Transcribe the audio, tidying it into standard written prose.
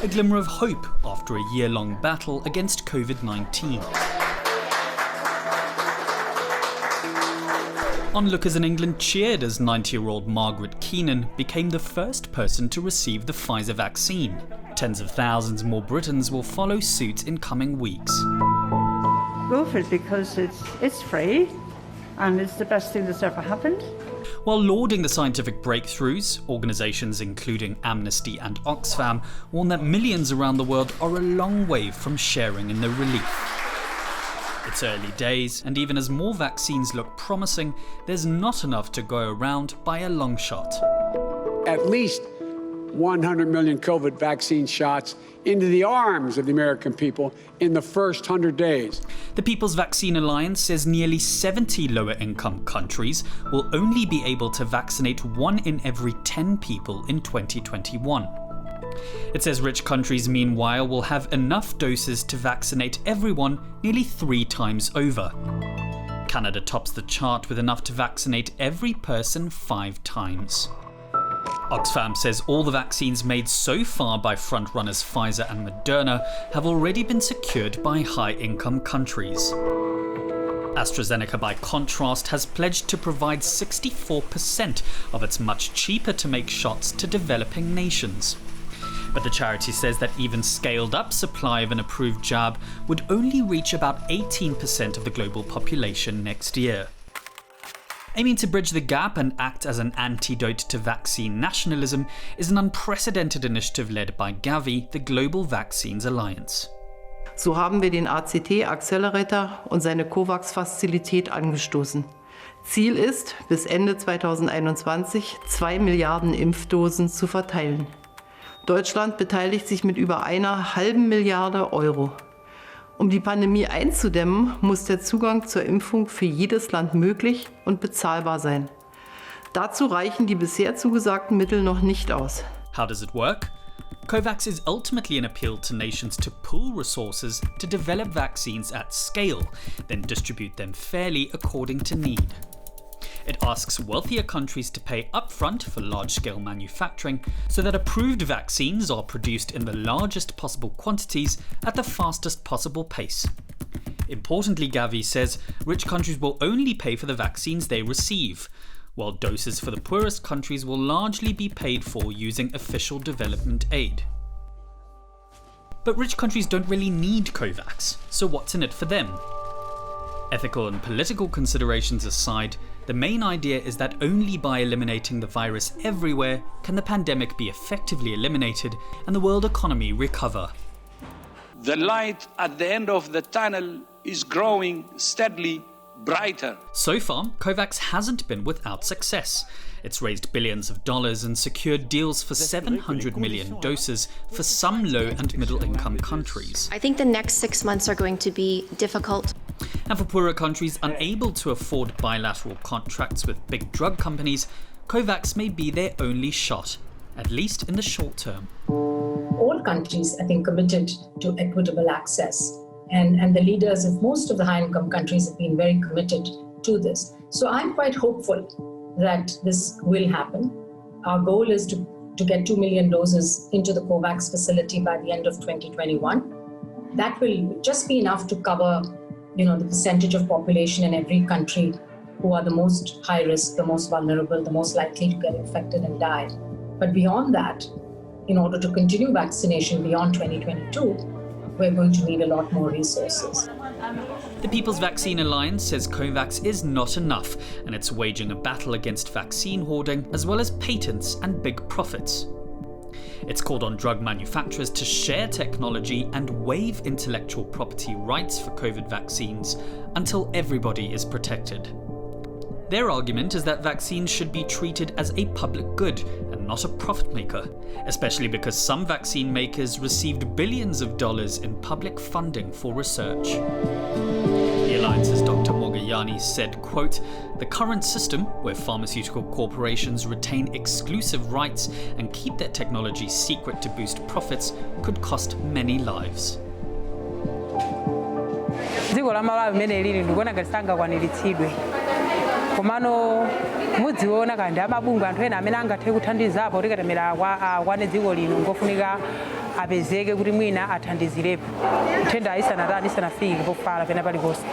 A glimmer of hope after a year-long battle against COVID-19. Onlookers in England cheered as 90-year-old Margaret Keenan became the first person to receive the Pfizer vaccine. Tens of thousands more Britons will follow suit in coming weeks. Go for it because it's free and it's the best thing that's ever happened. While lauding the scientific breakthroughs, organisations including Amnesty and Oxfam warn that millions around the world are a long way from sharing in the relief. It's early days, and even as more vaccines look promising, there's not enough to go around by a long shot. At least 100 million COVID vaccine shots into the arms of the American people in the first 100 days. The People's Vaccine Alliance says nearly 70 lower-income countries will only be able to vaccinate 1 in every 10 people in 2021. It says rich countries, meanwhile, will have enough doses to vaccinate everyone nearly 3 times over. Canada tops the chart with enough to vaccinate every person 5 times. Oxfam says all the vaccines made so far by frontrunners Pfizer and Moderna have already been secured by high-income countries. AstraZeneca, by contrast, has pledged to provide 64% of its much cheaper-to-make shots to developing nations. But the charity says that even scaled-up supply of an approved jab would only reach about 18% of the global population next year. Aiming to bridge the gap and act as an antidote to vaccine nationalism is an unprecedented initiative led by Gavi, the Global Vaccines Alliance. So haben wir den ACT-Accelerator und seine COVAX-Fazilität angestoßen. Ziel ist, bis Ende 2021 2 Milliarden Impfdosen zu verteilen. Deutschland beteiligt sich mit über 1,5 Milliarde Euro. Um die Pandemie einzudämmen, muss der Zugang zur Impfung für jedes Land möglich und bezahlbar sein. Dazu reichen die bisher zugesagten Mittel noch nicht aus. How does it work? COVAX is ultimately an appeal to nations to pool resources to develop vaccines at scale, then distribute them fairly according to need. It asks wealthier countries to pay upfront for large-scale manufacturing so that approved vaccines are produced in the largest possible quantities at the fastest possible pace. Importantly, Gavi says, rich countries will only pay for the vaccines they receive, while doses for the poorest countries will largely be paid for using official development aid. But rich countries don't really need COVAX, so what's in it for them? Ethical and political considerations aside, the main idea is that only by eliminating the virus everywhere can the pandemic be effectively eliminated and the world economy recover. The light at the end of the tunnel is growing steadily brighter. So far, COVAX hasn't been without success. It's raised billions of dollars and secured deals for 700 million doses for some low and middle income countries. I think the next 6 months are going to be difficult. And for poorer countries unable to afford bilateral contracts with big drug companies, COVAX may be their only shot, at least in the short term. All countries, I think, committed to equitable access. And the leaders of most of the high-income countries have been very committed to this. So I'm quite hopeful that this will happen. Our goal is to get 2 million doses into the COVAX facility by the end of 2021. That will just be enough to cover, the percentage of population in every country who are the most high risk, the most vulnerable, the most likely to get infected and die. But beyond that, in order to continue vaccination beyond 2022, we're going to need a lot more resources. The People's Vaccine Alliance says COVAX is not enough, and it's waging a battle against vaccine hoarding as well as patents and big profits. It's called on drug manufacturers to share technology and waive intellectual property rights for COVID vaccines until everybody is protected. Their argument is that vaccines should be treated as a public good and not a profit maker, especially because some vaccine makers received billions of dollars in public funding for research. The Alliance's Dr. Mogayani said, quote, "The current system, where pharmaceutical corporations retain exclusive rights and keep their technology secret to boost profits, could cost many lives." Dziko la Malawi limene lili ndikuona ngati sangakwanitsidwe komano mudziona kandi amabungu anthu ena amene angathe kuthandizapo kuti katemera akwane dziko lino ngofunika apezeke kuti mwina athandizirepo nthenda isanafike pofala pena paliponse.